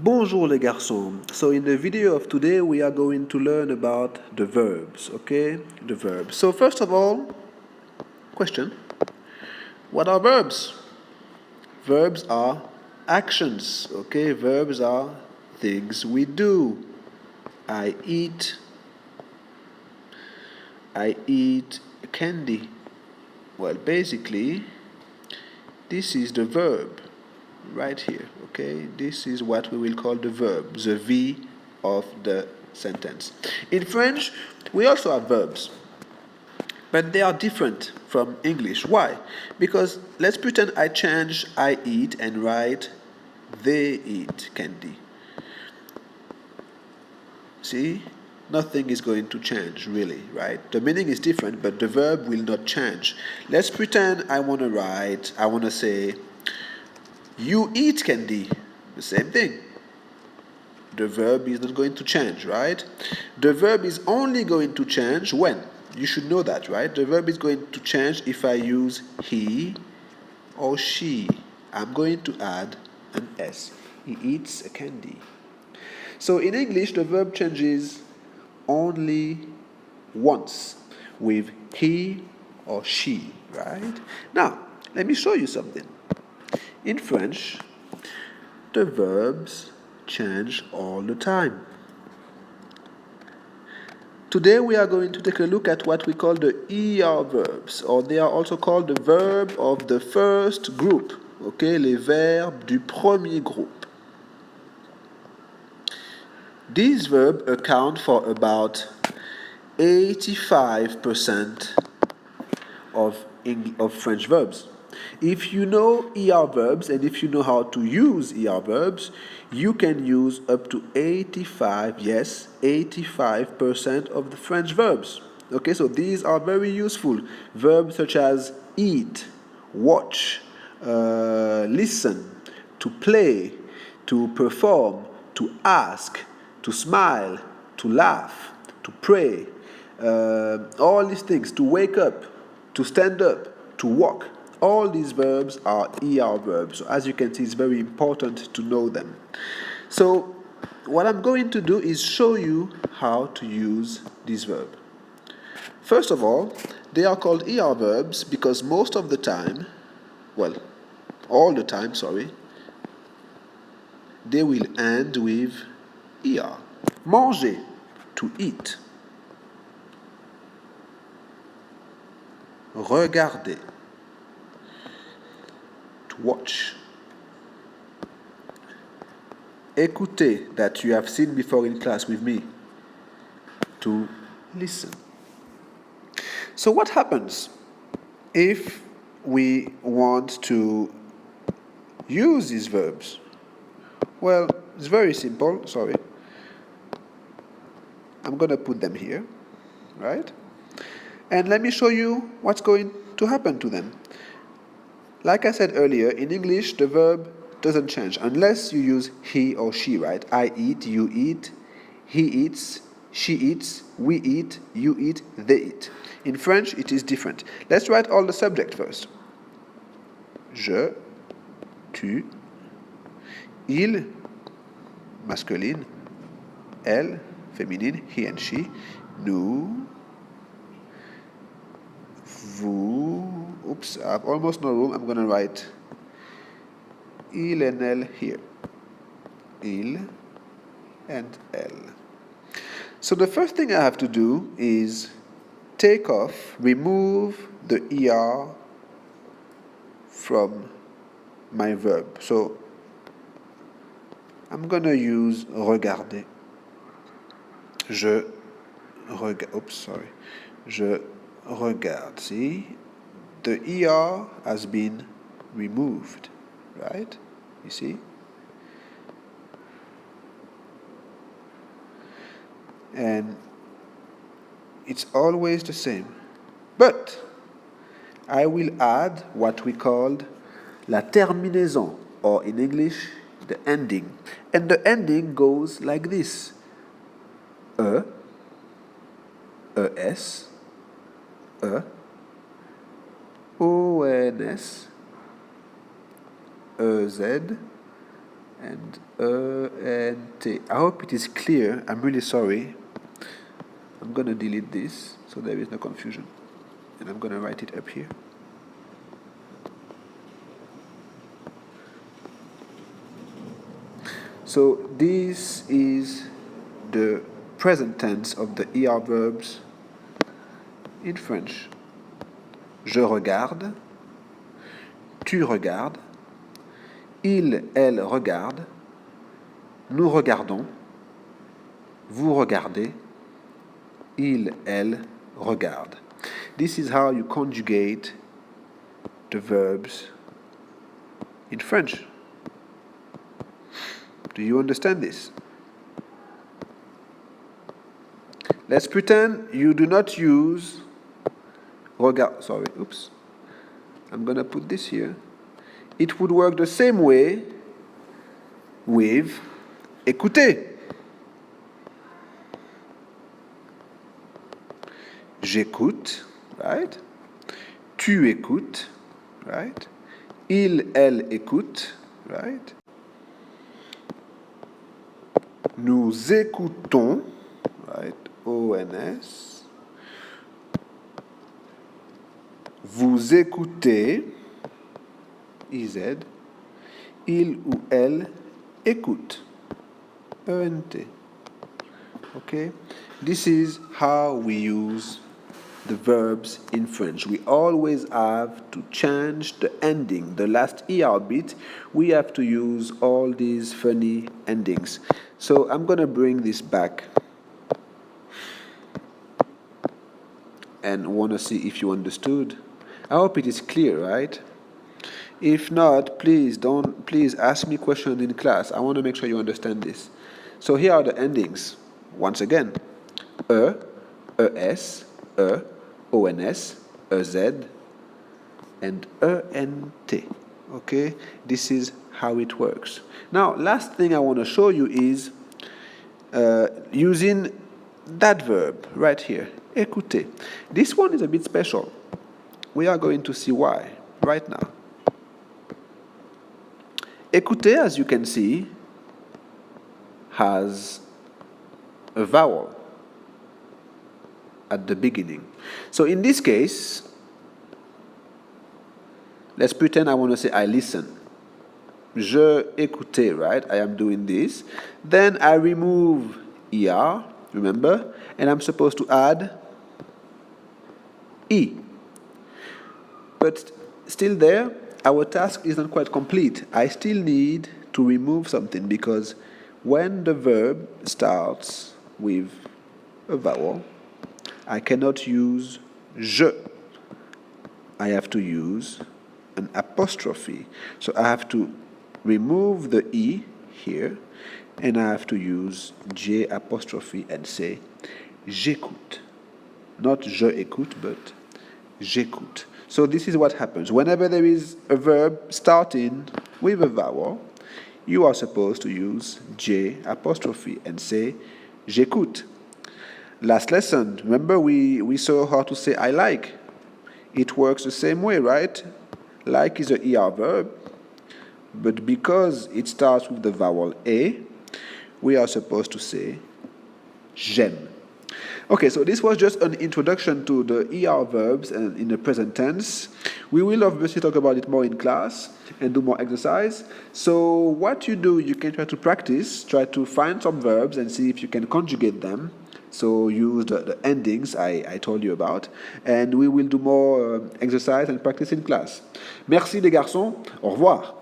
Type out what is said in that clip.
Bonjour les garçons. So in the video of today we are going to learn about the verbs, okay? The verbs. So first of all, question. What are verbs? Verbs are actions, okay? Verbs are things we do. I eat candy. Well, basically, this is the verb right here, okay? This is what we will call the verb, the V of the sentence. In French, we also have verbs, but they are different from English. Why? Because let's pretend I change I eat and write they eat candy. See? Nothing is going to change, really, right? The meaning is different, but the verb will not change. Let's pretend I want to say, you eat candy. The same thing. The verb is not going to change, right? The verb is only going to change when? You should know that, right? The verb is going to change if I use he or she. I'm going to add an S. He eats a candy. So in English, the verb changes only once with he or she, right? Now, let me show you something. In French, the verbs change all the time. Today we are going to take a look at what we call the ER verbs, or they are also called the verb of the first group, okay, les verbes du premier groupe. These verbs account for about 85% of French verbs. If you know ER verbs and if you know how to use ER verbs, you can use up to 85% of the French verbs. Okay, so these are very useful. Verbs such as eat, watch, listen, to play, to perform, to ask, to smile, to laugh, to pray, all these things, to wake up, to stand up, to walk. All these verbs are ER verbs. So as you can see, it's very important to know them. So what I'm going to do is show you how to use this verb. First of all, they are called ER verbs because most of the time, well, all the time, sorry, they will end with ER. Manger, to eat. Regarder, to watch. Écouter, that you have seen before in class with me, to listen. So what happens if we want to use these verbs? Well, it's very simple, sorry. I'm going to put them here, right? And let me show you what's going to happen to them. Like I said earlier, in English, the verb doesn't change unless you use he or she, right? I eat, you eat, he eats, she eats, we eat, you eat, they eat. In French, it is different. Let's write all the subject first. Je, tu, il, masculine, elle, féminine, he and she, nous, vous, oops, I have almost no room, I'm going to write il and elle here. Il and elle. So the first thing I have to do is remove the ER from my verb. So I'm going to use regarder. Je regarde. See? The ER has been removed, right? You see? And it's always the same. But I will add what we called la terminaison, or in English, the ending. And the ending goes like this. E, ES, E, ONS, EZ, and E-N-T. I hope it is clear. I'm really sorry. I'm going to delete this so there is no confusion. And I'm going to write it up here. So this is the present tense of the ER verbs in French. Je regarde, tu regardes, il, elle regarde, nous regardons, vous regardez, il, elle regarde. This is how you conjugate the verbs in French. Do you understand this? Let's pretend you do not use regard. Sorry, oops. I'm gonna put this here. It would work the same way with écouter. J'écoute, right? Tu écoutes, right? Il, elle écoute, right? Nous écoutons, right? O-N-S. Vous écoutez, I-Z. Il ou elle écoute, E-N-T. Okay? This is how we use the verbs in French. We always have to change the ending, the last ER bit. We have to use all these funny endings. So I'm going to bring this back and want to see if you understood. I hope it is clear, right? If not, please ask me questions in class. I want to make sure you understand this. So here are the endings. Once again, E, ES, E, ONS, EZ, and ENT. Okay, this is how it works. Now, last thing I want to show you is using that verb right here, écouter. This one is a bit special. We are going to see why right now. Écouter, as you can see, has a vowel at the beginning. So in this case, let's pretend I want to say I listen. Je écoutais, right? I am doing this. Then I remove ER, remember? And I'm supposed to add E. But still there, our task is not quite complete. I still need to remove something because when the verb starts with a vowel, I cannot use je. I have to use an apostrophe. So I have to remove the E here and I have to use J apostrophe and say j'écoute. Not je écoute, but j'écoute. So this is what happens. Whenever there is a verb starting with a vowel, you are supposed to use J apostrophe and say j'écoute. Last lesson, remember we saw how to say I like. It works the same way, right? Like is a ER verb, but because it starts with the vowel A, we are supposed to say j'aime. Okay, so this was just an introduction to the ER verbs and in the present tense. We will obviously talk about it more in class and do more exercise. So what you do, you can try to practice, try to find some verbs and see if you can conjugate them. So use the endings I told you about. And we will do more exercise and practice in class. Merci les garçons, au revoir.